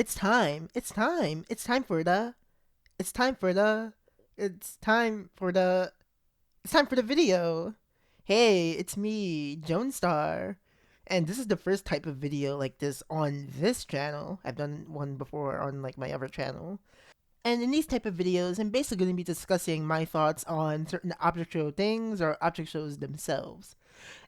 It's time. It's time. It's time for the. It's time for the. It's time for the. It's time for the video. Hey, it's me, Jonestar. And this is the first type of video like this on this channel. I've done one before on like my other channel. And in these type of videos, I'm basically going to be discussing my thoughts on certain object show things or object shows themselves.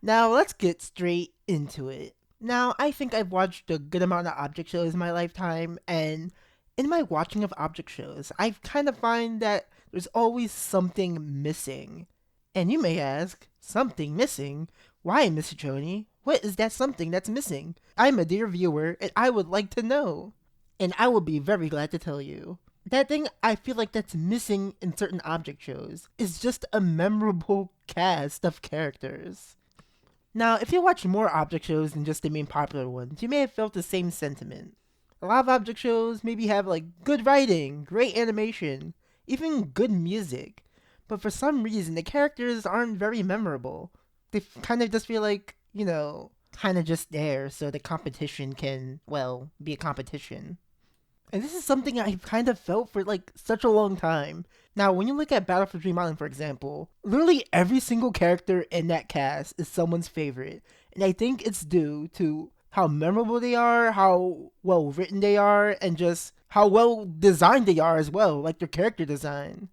Now, let's get straight into it. Now, I think I've watched a good amount of object shows in my lifetime, and in my watching of object shows, I kind of find that there's always something missing. And you may ask, something missing? Why, Mr. Choney? What is that something that's missing? I'm a dear viewer, and I would like to know. And I will be very glad to tell you. That thing I feel like that's missing in certain object shows is just a memorable cast of characters. Now, if you watch more object shows than just the main popular ones, you may have felt the same sentiment. A lot of object shows maybe have like good writing, great animation, even good music, but for some reason the characters aren't very memorable. They kind of just feel like, kind of just there so the competition can, well, be a competition. And this is something I've kind of felt for like such a long time. Now, when you look at Battle for Dream Island, for example, literally every single character in that cast is someone's favorite. And I think it's due to how memorable they are, how well written they are, and just how well designed they are as well, like their character design.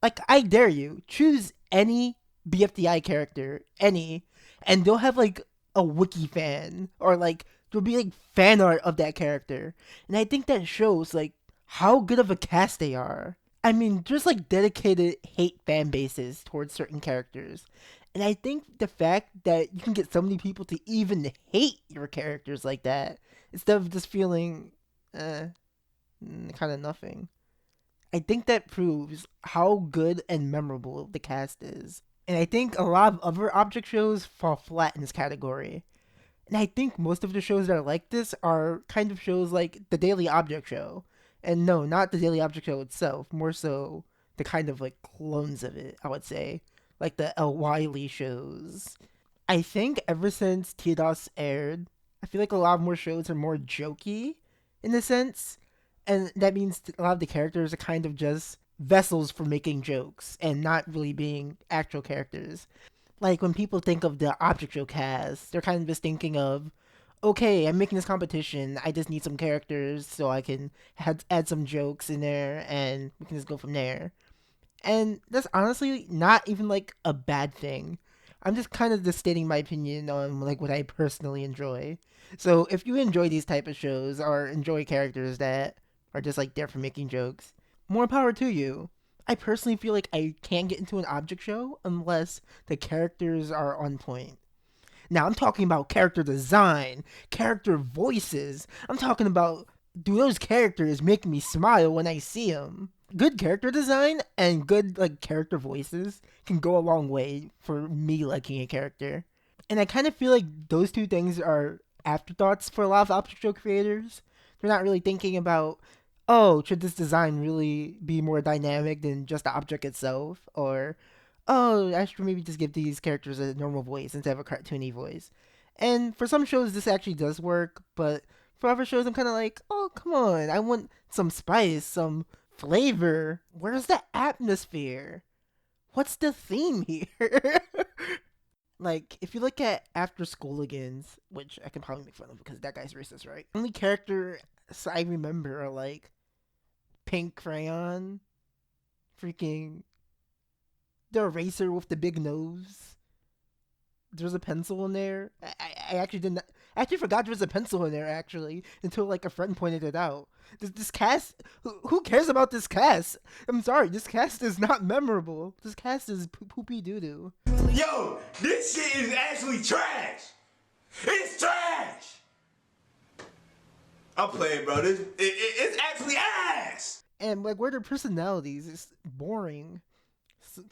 Like, I dare you, choose any BFDI character, any, and they'll have like a wiki fan, or like there'll be like fan art of that character. And I think that shows like how good of a cast they are. I mean, there's like dedicated hate fan bases towards certain characters. And I think the fact that you can get so many people to even hate your characters like that, instead of just feeling, kind of nothing. I think that proves how good and memorable the cast is. And I think a lot of other object shows fall flat in this category. And I think most of the shows that are like this are kind of shows like the Daily Object Show. And no, not the Daily Object Show itself, more so the kind of like clones of it, I would say. Like the El Wiley shows. I think ever since TDOS aired, I feel like a lot more shows are more jokey in a sense. And that means a lot of the characters are kind of just vessels for making jokes and not really being actual characters. Like when people think of the Object Show cast, they're kind of just thinking of, okay, I'm making this competition. I just need some characters so I can add some jokes in there, and we can just go from there. And that's honestly not even like a bad thing. I'm just kind of just stating my opinion on like what I personally enjoy. So if you enjoy these type of shows or enjoy characters that are just like there for making jokes, more power to you. I personally feel like I can't get into an object show unless the characters are on point. Now, I'm talking about character design, character voices. I'm talking about, do those characters make me smile when I see them? Good character design and good like character voices can go a long way for me liking a character. And I kind of feel like those two things are afterthoughts for a lot of object show creators. They're not really thinking about, oh, should this design really be more dynamic than just the object itself? Or, oh, I should maybe just give these characters a normal voice instead of a cartoony voice. And for some shows, this actually does work, but for other shows, I'm kind of like, oh, come on, I want some spice, some flavor. Where's the atmosphere? What's the theme here? Like, if you look at After Schooligans, which I can probably make fun of because that guy's racist, right? Only characters I remember are like Pink Crayon, freaking the eraser with the big nose. There's a pencil in there. I actually didn't. I actually forgot there was a pencil in there actually until like a friend pointed it out. This cast, who cares about this cast? I'm sorry, this cast is not memorable. This cast is poopy doo doo. Yo, this shit is actually trash. It's trash. I'm playing, bro. It's actually ass. And like, where are their personalities? It's boring.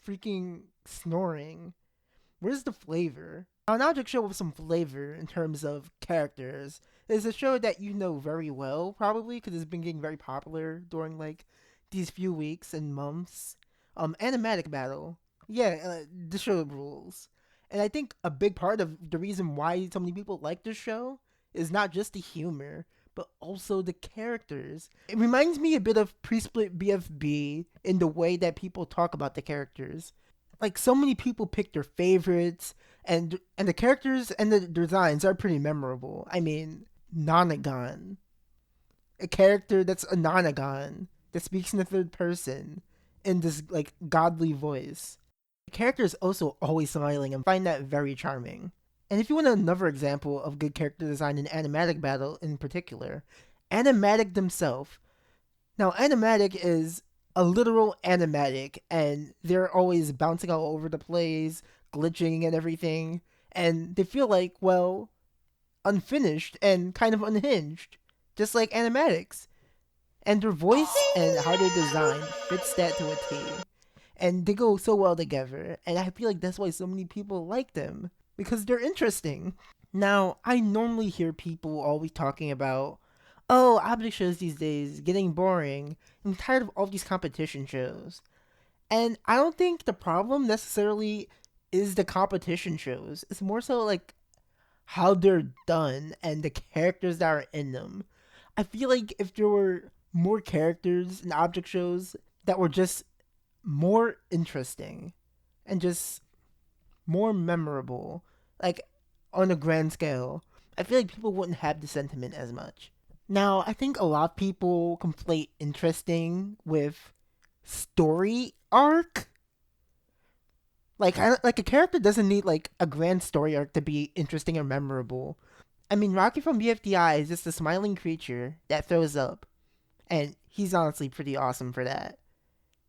Freaking snoring. Where's the flavor? Now, an object show with some flavor in terms of characters is a show that you know very well, probably, because it's been getting very popular during, like, these few weeks and months. Animatic Battle. Yeah, the show rules. And I think a big part of the reason why so many people like this show is not just the humor, but also the characters. It reminds me a bit of Pre-Split BFB in the way that people talk about the characters. Like, so many people pick their favorites, and the characters and the designs are pretty memorable. I mean, Nonagon, a character that's a Nonagon that speaks in the third person in this like godly voice. The character is also always smiling and find that very charming. And if you want another example of good character design in Animatic Battle in particular, Animatic themselves. Now, Animatic is a literal animatic, and they're always bouncing all over the place, glitching and everything, and they feel like, well, unfinished and kind of unhinged, just like animatics. And their voice and how they're designed fits that to a T. And they go so well together, and I feel like that's why so many people like them, because they're interesting. Now, I normally hear people always talking about, oh, object shows these days getting boring. I'm tired of all these competition shows. And I don't think the problem necessarily is the competition shows. It's more so like how they're done and the characters that are in them. I feel like if there were more characters in object shows that were just more interesting and just more memorable, like on a grand scale, I feel like people wouldn't have the sentiment as much. Now, I think a lot of people conflate interesting with story arc. Like a character doesn't need like a grand story arc to be interesting or memorable. I mean, Rocky from BFDI is just a smiling creature that throws up, and he's honestly pretty awesome for that.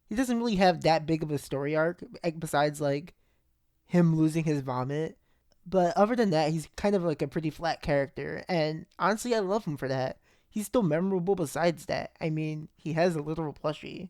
He doesn't really have that big of a story arc besides like him losing his vomit. But other than that, he's kind of like a pretty flat character, and honestly, I love him for that. He's still memorable besides that. I mean, he has a literal plushie.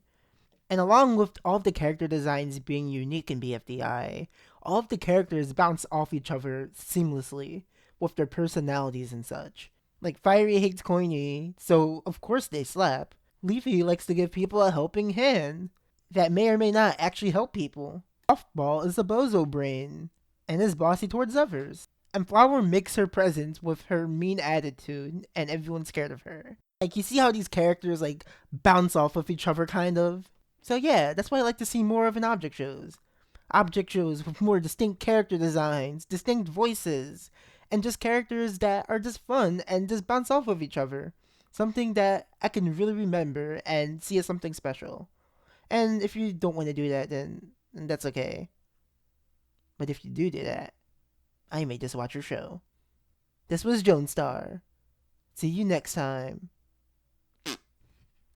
And along with all of the character designs being unique in BFDI, all of the characters bounce off each other seamlessly with their personalities and such. Like, Fiery hates Coiny, so of course they slap. Leafy likes to give people a helping hand that may or may not actually help people. Puffball is a bozo brain and is bossy towards others. And Flower makes her presence with her mean attitude and everyone's scared of her. Like, you see how these characters like bounce off of each other kind of? So yeah, that's why I like to see more of in object shows. Object shows with more distinct character designs, distinct voices, and just characters that are just fun and just bounce off of each other. Something that I can really remember and see as something special. And if you don't want to do that, then that's okay. But if you do that, I may just watch your show. This was Jonestar. See you next time.